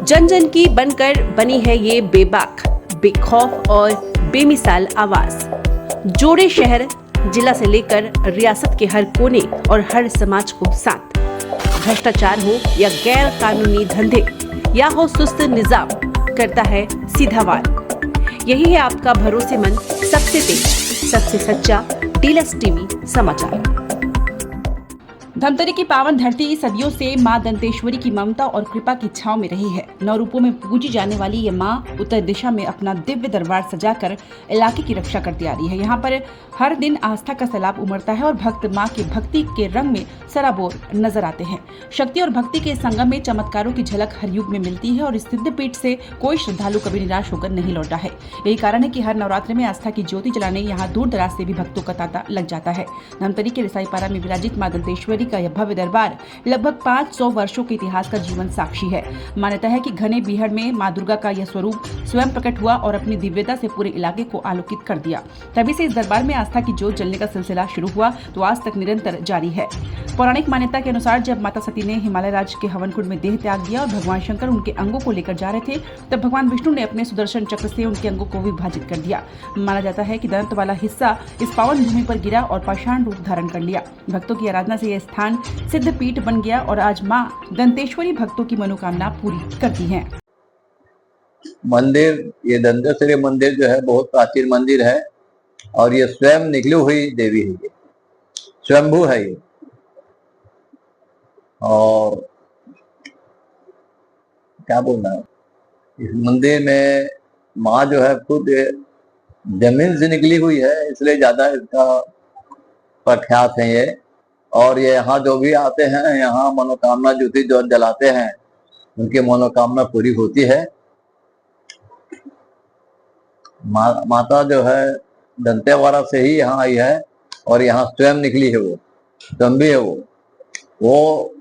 जन जन की बनकर बनी है ये बेबाक, बेखौफ और बेमिसाल आवाज। जोड़े शहर जिला से लेकर रियासत के हर कोने और हर समाज को साथ। भ्रष्टाचार हो या गैर कानूनी धंधे या हो सुस्त निजाम, करता है सीधा वार। यही है आपका भरोसेमंद, सबसे तेज, सबसे सच्चा डीलक्स टीवी समाचार। धमतरी की पावन धरती सदियों से मां दंतेश्वरी की ममता और कृपा की छांव में रही है। 9 रूपों में पूजी जाने वाली ये मां उत्तर दिशा में अपना दिव्य दरबार सजाकर इलाके की रक्षा करती आ रही है। यहाँ पर हर दिन आस्था का सैलाब उमड़ता है और भक्त मां की भक्ति के रंग में सराबोर नजर आते हैं। शक्ति और भक्ति के संगम में चमत्कारों की झलक हर युग में मिलती है और इस सिद्धपीठ से कोई श्रद्धालु कभी निराश होकर नहीं लौटा है। यही कारण है कि हर नवरात्र में आस्था की ज्योति जलाने यहाँ दूर दराज से भी भक्तों का तांता लग जाता है। धमतरी के रिसाईपारा में विराजित मां दंतेश्वरी का यह भव्य दरबार लगभग 500 वर्षों के इतिहास का जीवन साक्षी है। मान्यता है कि घने बीहड़ में मां दुर्गा का यह स्वरूप स्वयं प्रकट हुआ और अपनी दिव्यता से पूरे इलाके को आलोकित कर दिया। तभी से इस दरबार में आस्था की ज्योत जलने का सिलसिला शुरू हुआ तो आज तक निरंतर जारी है। पौराणिक मान्यता के अनुसार जब माता सती ने हिमालय राज्य के हवन कुंड में देह त्याग दिया और भगवान शंकर उनके अंगों को लेकर जा रहे थे, तब भगवान विष्णु ने अपने सुदर्शन चक्र से उनके अंगों को विभाजित कर दिया। माना जाता है कि दंत वाला हिस्सा इस पावन भूमि पर गिरा और पाषाण रूप धारण कर लिया। भक्तों की आराधना से यह स्थान सिद्ध पीठ बन गया और आज मां दंतेश्वरी भक्तों की मनोकामना पूरी करती हैं। मंदिर, ये दंतेश्वरी मंदिर जो है बहुत प्राचीन मंदिर है और ये स्वयं निकली हुई देवी है, ये स्वयंभू है ये। और क्या बोलना है, इस मंदिर में माँ जो है खुद जमीन से निकली हुई है, इसलिए ज्यादा इसका प्रख्यात है ये। और ये यहाँ जो भी आते हैं, यहाँ मनोकामना ज्योति जो जलाते हैं, उनकी मनोकामना पूरी होती है। माता जो है दंतेवाड़ा से ही यहाँ आई है और यहाँ स्वयं निकली है, वो स्वयं भी है वो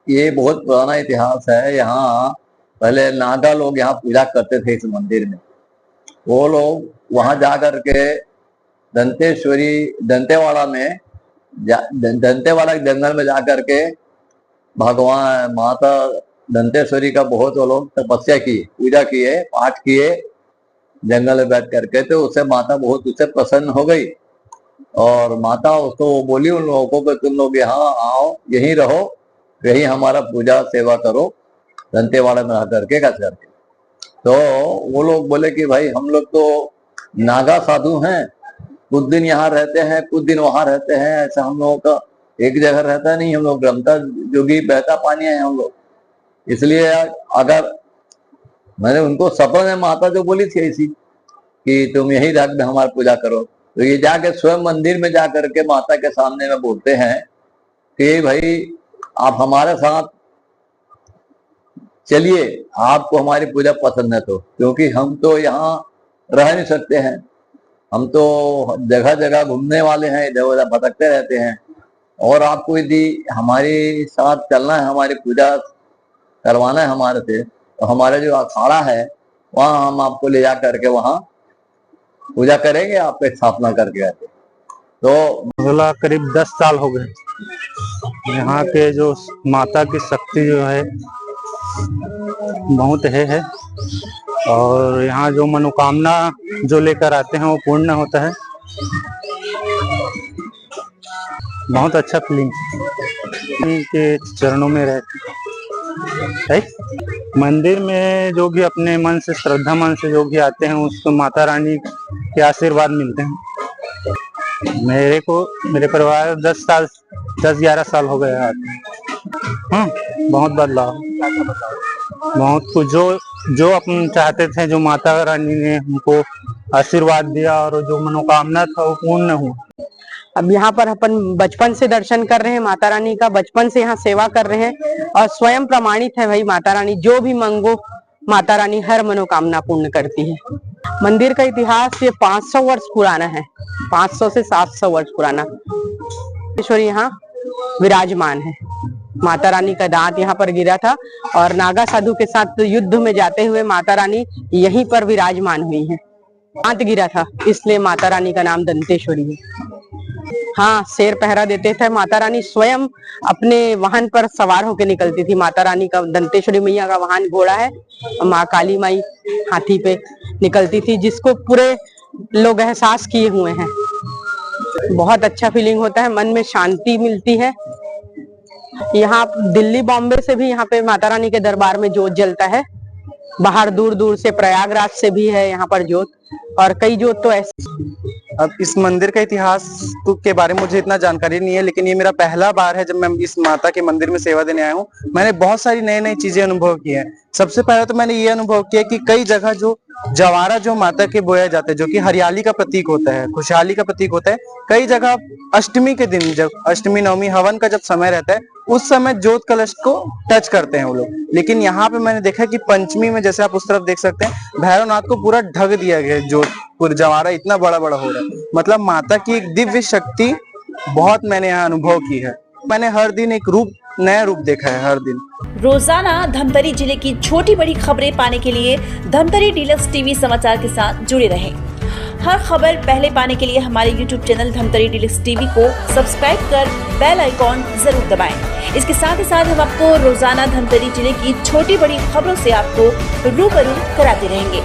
ये बहुत पुराना इतिहास है। यहाँ पहले नागा लोग यहाँ पूजा करते थे इस मंदिर में। वो लोग वहां जा करके दंतेवाड़ा में दंतेवाड़ा के जंगल में जाकर के भगवान माता दंतेश्वरी का बहुत वो लोग तपस्या की, पूजा किए, पाठ किए जंगल में बैठ करके। तो उससे माता बहुत उससे प्रसन्न हो गई और माता उसको बोली उन लोगों को कि तुम लोग यहाँ आओ, यहीं रहो, यही हमारा पूजा सेवा करो दंतेवाड़ा में रह करके कर करके। तो वो लोग बोले कि भाई हम लोग तो नागा साधु हैं, कुछ दिन यहाँ रहते हैं, कुछ दिन वहां रहते हैं, ऐसा हम लोगों का एक जगह रहता नहीं। हम लोग रमता जोगी बहता पानी है हम लोग। इसलिए अगर मैंने उनको सपने में माता जो बोली थी ऐसी कि तुम यही रख में हमारी पूजा करो, तो ये जाके स्वयं मंदिर में जा करके माता के सामने में बोलते हैं कि भाई आप हमारे साथ चलिए, आपको हमारी पूजा पसंद है तो, क्योंकि हम तो यहाँ रह नहीं सकते हैं, हम तो जगह जगह घूमने वाले हैं, इधर उधर भटकते रहते हैं, और आपको यदि हमारे साथ चलना है, हमारी पूजा करवाना है हमारे से, तो हमारा जो अखाड़ा है वहाँ हम आपको ले जा करके वहाँ पूजा करेंगे, आपको स्थापना करके आते। तो करीब 10 साल हो गए। यहाँ के जो माता की शक्ति जो है बहुत है और यहाँ जो मनोकामना जो लेकर आते हैं वो पूर्ण होता है। बहुत अच्छा फीलिंग के चरणों में रहते। मंदिर में जो भी अपने मन से, श्रद्धा मन से जो भी आते हैं उसको माता रानी के आशीर्वाद मिलते हैं। मेरे परिवार 10-11 साल हो गए आते। हाँ, बहुत बदलाव, बहुत कुछ जो अपन चाहते थे, जो माता रानी ने हमको आशीर्वाद दिया और जो मनोकामना था वो पूर्ण हुआ। अब यहाँ पर अपन बचपन से दर्शन कर रहे हैं माता रानी का, बचपन से यहाँ सेवा कर रहे हैं और स्वयं प्रमाणित है भाई माता रानी जो भी मांगो माता रानी हर मनोकामना पूर्ण करती है। मंदिर का इतिहास ये 500 वर्ष पुराना है, 500 से 700 वर्ष पुराना। ईश्वर यहाँ विराजमान है। माता रानी का दांत यहाँ पर गिरा था और नागा साधु के साथ युद्ध में जाते हुए माता रानी यहीं पर विराजमान हुई है। दांत गिरा था इसलिए माता रानी का नाम दंतेश्वरी है। हाँ, शेर पहरा देते थे। माता रानी स्वयं अपने वाहन पर सवार होकर निकलती थी। माता रानी का, दंतेश्वरी मैया का वाहन घोड़ा है, माँ काली माई हाथी पे निकलती थी, जिसको पूरे लोग एहसास किए हुए हैं। बहुत अच्छा फीलिंग होता है, मन में शांति मिलती है। यहाँ दिल्ली बॉम्बे से भी यहाँ पे माता रानी के दरबार में जोत जलता है। बाहर दूर दूर से, प्रयागराज से भी है यहाँ पर जोत, और कई जोत तो ऐसे। अब इस मंदिर का इतिहास के बारे में मुझे इतना जानकारी नहीं है, लेकिन ये मेरा पहला बार है जब मैं इस माता के मंदिर में सेवा देने आया हूँ। मैंने बहुत सारी नई नई चीजें अनुभव की है। सबसे पहले तो मैंने ये अनुभव किया कि कई जगह जो जवारा जो माता के बोया जाते हैं, जो कि हरियाली का प्रतीक होता है, खुशहाली का प्रतीक होता है, कई जगह अष्टमी के दिन, जब अष्टमी नवमी हवन का जब समय रहता है, उस समय ज्योत कलश को टच करते हैं वो लोग। लेकिन यहाँ पे मैंने देखा कि पंचमी में, जैसे आप उस तरफ देख सकते हैं, भैरवनाथ को पूरा ढक दिया गया है। ज्योत पूरा जवारा इतना बड़ा बड़ा हो रहा है, मतलब माता की एक दिव्य शक्ति बहुत मैंने यहाँ अनुभव की है। मैंने हर दिन एक नया रूप देखा है हर दिन। रोजाना धमतरी जिले की छोटी बड़ी खबरें पाने के लिए धमतरी डीलक्स टीवी समाचार के साथ जुड़े रहें। हर खबर पहले पाने के लिए हमारे YouTube channel Dhamtari deluxe TV को सब्सक्राइब कर बेल आइकॉन जरूर दबाएं। इसके साथ ही साथ हम आपको रोजाना धमतरी जिले की छोटी बड़ी खबरों से आपको रूबरू कराते रहेंगे।